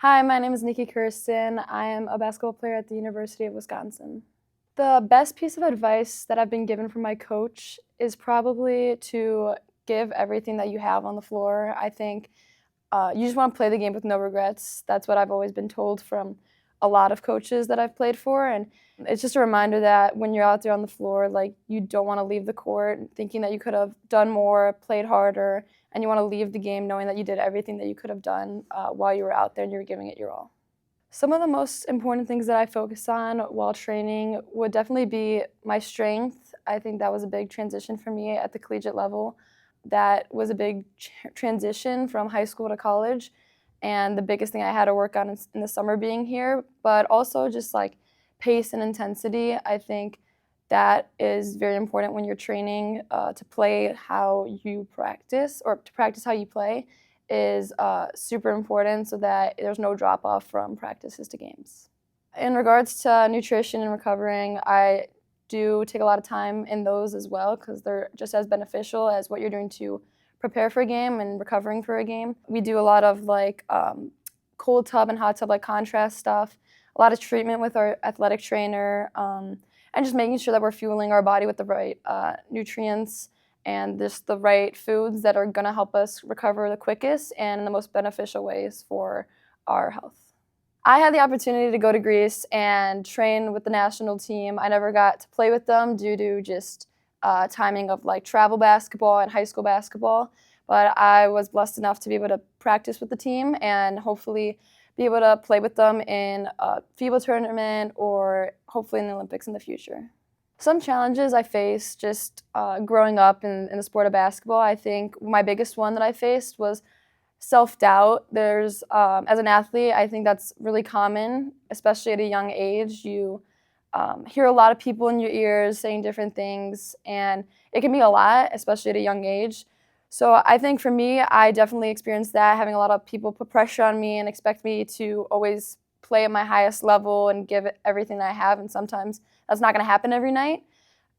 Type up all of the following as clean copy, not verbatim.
Hi, my name is Nikki Kerstein. I am a basketball player at the University of Wisconsin. The best piece of advice that I've been given from my coach is probably to give everything that you have on the floor. I think you just want to play the game with no regrets. That's what I've always been told from a lot of coaches that I've played for. And it's just a reminder that when you're out there on the floor, like you don't want to leave the court thinking that you could have done more, played harder, and you want to leave the game knowing that you did everything that you could have done while you were out there and you were giving it your all. Some of the most important things that I focus on while training would definitely be my strength. I think that was a big transition for me at the collegiate level. That was a big transition from high school to college, and the biggest thing I had to work on in the summer being here, but also just like pace and intensity. I think that is very important when you're training to play how you practice, or to practice how you play is super important so that there's no drop off from practices to games. In regards to nutrition and recovering, I do take a lot of time in those as well because they're just as beneficial as what you're doing to prepare for a game and recovering for a game. We do a lot of cold tub and hot tub contrast stuff, a lot of treatment with our athletic trainer, and just making sure that we're fueling our body with the right nutrients and just the right foods that are going to help us recover the quickest and in the most beneficial ways for our health. I had the opportunity to go to Greece and train with the national team. I never got to play with them due to just timing of travel basketball and high school basketball, but I was blessed enough to be able to practice with the team and hopefully be able to play with them in a FIBA tournament or hopefully in the Olympics in the future. Some challenges I faced just growing up in the sport of basketball, I think my biggest one that I faced was self-doubt. There's, as an athlete, I think that's really common, especially at a young age. You hear a lot of people in your ears saying different things, and it can be a lot, especially at a young age. So I think for me, I definitely experienced that, having a lot of people put pressure on me and expect me to always play at my highest level and give it everything that I have, and sometimes that's not going to happen every night.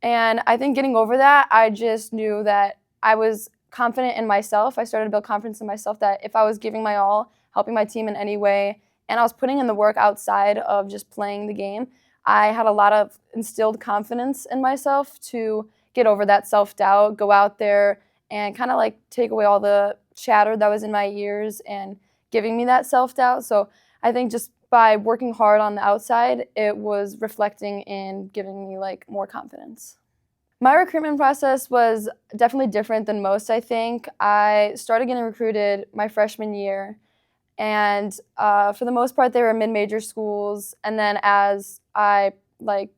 And I think getting over that, I just knew that I was confident in myself. I started to build confidence in myself that if I was giving my all, helping my team in any way, and I was putting in the work outside of just playing the game, I had a lot of instilled confidence in myself to get over that self-doubt, go out there and kind of take away all the chatter that was in my ears and giving me that self-doubt. So I think just by working hard on the outside, it was reflecting in giving me more confidence. My recruitment process was definitely different than most, I think. I started getting recruited my freshman year, and for the most part, they were mid-major schools. And then as I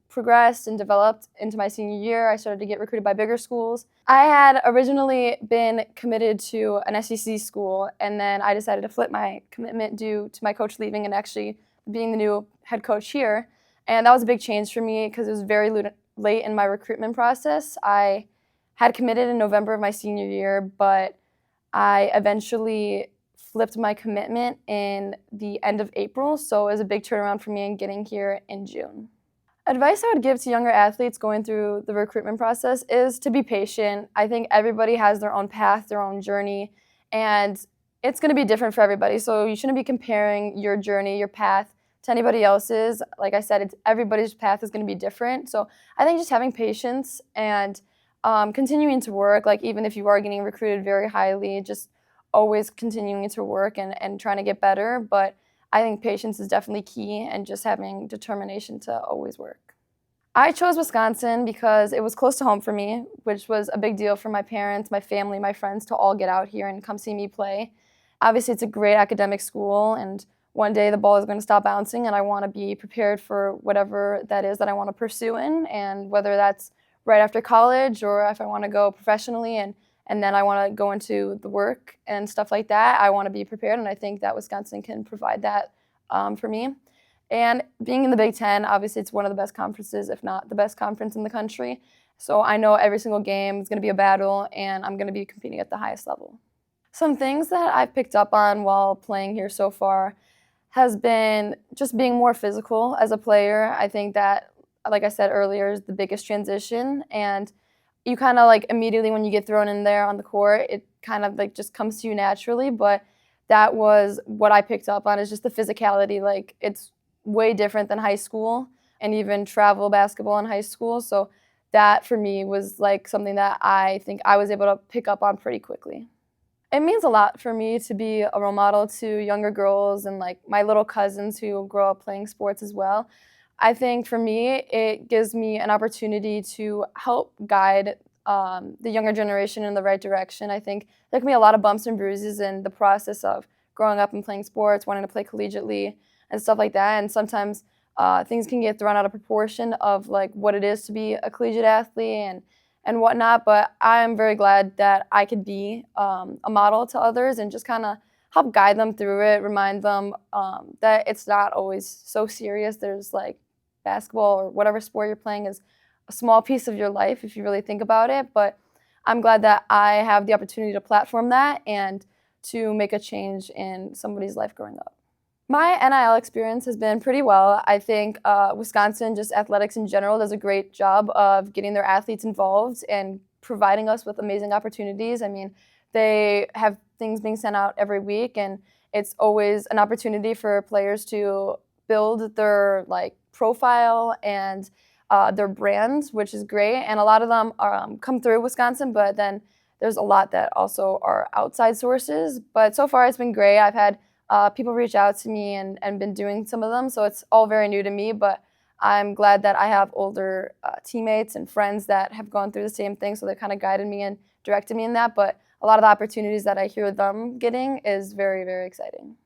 progressed and developed into my senior year, I started to get recruited by bigger schools. I had originally been committed to an SEC school, and then I decided to flip my commitment due to my coach leaving and actually being the new head coach here. And that was a big change for me because it was very late in my recruitment process. I had committed in November of my senior year, but I eventually flipped my commitment in the end of April, so it was a big turnaround for me in getting here in June. Advice I would give to younger athletes going through the recruitment process is to be patient. I think everybody has their own path, their own journey, and it's going to be different for everybody. So you shouldn't be comparing your journey, your path to anybody else's. Like I said, everybody's path is going to be different. So I think just having patience and continuing to work, even if you are getting recruited very highly, just always continuing to work and trying to get better. But I think patience is definitely key and just having determination to always work. I chose Wisconsin because it was close to home for me, which was a big deal for my parents, my family, my friends to all get out here and come see me play. Obviously, it's a great academic school, and one day the ball is going to stop bouncing, and I want to be prepared for whatever that is that I want to pursue in, and whether that's right after college or if I want to go professionally and then I want to go into the work and stuff like that, I want to be prepared, and I think that Wisconsin can provide that for me. And being in the Big Ten, obviously it's one of the best conferences, if not the best conference in the country. So I know every single game is going to be a battle, and I'm going to be competing at the highest level. Some things that I've picked up on while playing here so far has been just being more physical as a player. I think that, like I said earlier, is the biggest transition, and you kind of immediately when you get thrown in there on the court, it kind of just comes to you naturally, but that was what I picked up on, is just the physicality. Like, it's way different than high school and even travel basketball in high school. So that for me was like something that I think I was able to pick up on pretty quickly. It means a lot for me to be a role model to younger girls and like my little cousins who grow up playing sports as well. I think for me, it gives me an opportunity to help guide the younger generation in the right direction. I think there can be a lot of bumps and bruises in the process of growing up and playing sports, wanting to play collegiately and stuff like that. And sometimes things can get thrown out of proportion of like what it is to be a collegiate athlete and whatnot. But I'm very glad that I could be a model to others and just kind of help guide them through it, remind them that it's not always so serious. There's like basketball or whatever sport you're playing is a small piece of your life if you really think about it. But I'm glad that I have the opportunity to platform that and to make a change in somebody's life growing up. My NIL experience has been pretty well. I think Wisconsin, just athletics in general, does a great job of getting their athletes involved and providing us with amazing opportunities. I mean, they have things being sent out every week, and it's always an opportunity for players to build their like profile and their brands, which is great. And a lot of them come through Wisconsin, but then there's a lot that also are outside sources. But so far, it's been great. I've had people reach out to me and been doing some of them, so it's all very new to me, but I'm glad that I have older teammates and friends that have gone through the same thing, so they kind of guided me and directed me in that. But a lot of the opportunities that I hear them getting is very, very exciting.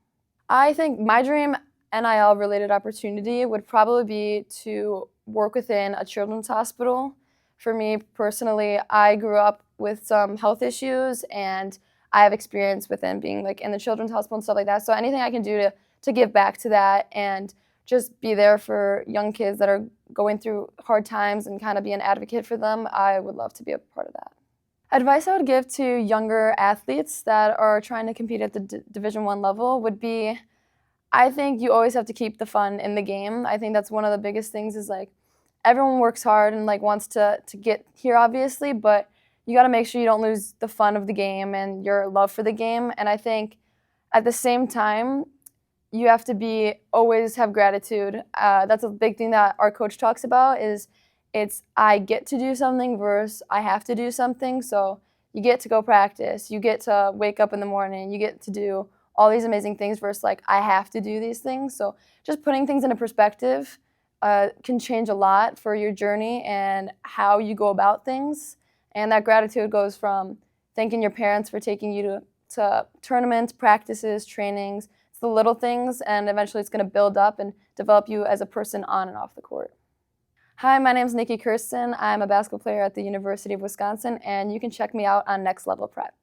I think my dream NIL-related opportunity would probably be to work within a children's hospital. For me personally, I grew up with some health issues, and I have experience within being like in the children's hospital and stuff like that. So anything I can do to give back to that and just be there for young kids that are going through hard times and kind of be an advocate for them, I would love to be a part of that. Advice I would give to younger athletes that are trying to compete at the Division I level would be, I think you always have to keep the fun in the game. I think that's one of the biggest things is like everyone works hard and like wants to get here obviously, but you got to make sure you don't lose the fun of the game and your love for the game. And I think at the same time, you have to always have gratitude. That's a big thing that our coach talks about is it's I get to do something versus I have to do something. So you get to go practice, you get to wake up in the morning, you get to do all these amazing things versus like I have to do these things. So just putting things into perspective can change a lot for your journey and how you go about things. And that gratitude goes from thanking your parents for taking you to tournaments, practices, trainings. It's the little things, and eventually it's going to build up and develop you as a person on and off the court. Hi, my name is Nikki Kerstein. I'm a basketball player at the University of Wisconsin, and you can check me out on Next Level Prep.